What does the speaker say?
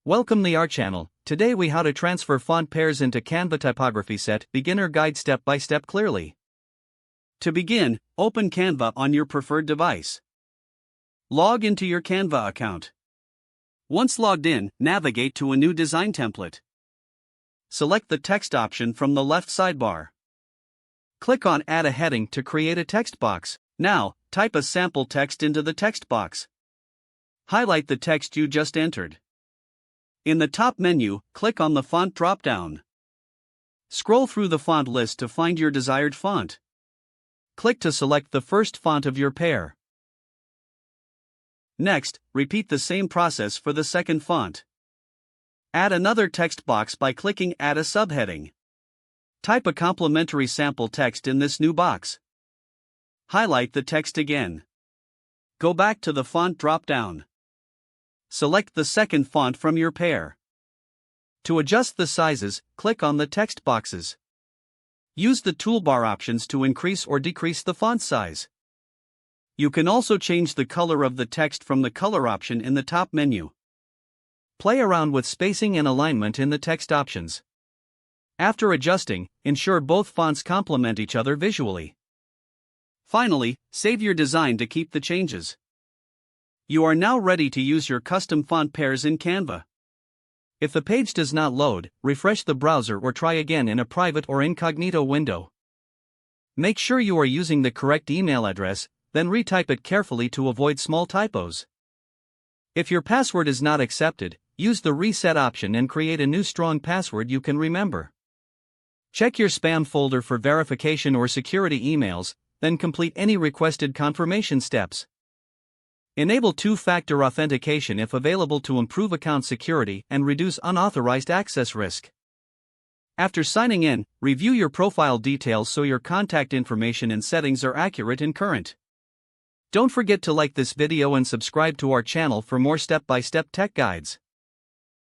Welcome to our channel. Today we how to transfer font pairs into Canva typography set, beginner guide step by step clearly. To begin, open Canva on your preferred device. Log into your Canva account. Once logged in, navigate to a new design template. Select the text option from the left sidebar. Click on Add a heading to create a text box. Now, type a sample text into the text box. Highlight the text you just entered. In the top menu, click on the font drop-down. Scroll through the font list to find your desired font. Click to select the first font of your pair. Next, repeat the same process for the second font. Add another text box by clicking Add a subheading. Type a complementary sample text in this new box. Highlight the text again. Go back to the font drop-down. Select the second font from your pair. To adjust the sizes, click on the text boxes. Use the toolbar options to increase or decrease the font size. You can also change the color of the text from the color option in the top menu. Play around with spacing and alignment in the text options. After adjusting, ensure both fonts complement each other visually. Finally, save your design to keep the changes. You are now ready to use your custom font pairs in Canva. If the page does not load, refresh the browser or try again in a private or incognito window. Make sure you are using the correct email address, then retype it carefully to avoid small typos. If your password is not accepted, use the reset option and create a new strong password you can remember. Check your spam folder for verification or security emails, then complete any requested confirmation steps. Enable two-factor authentication if available to improve account security and reduce unauthorized access risk. After signing in, review your profile details so your contact information and settings are accurate and current. Don't forget to like this video and subscribe to our channel for more step-by-step tech guides.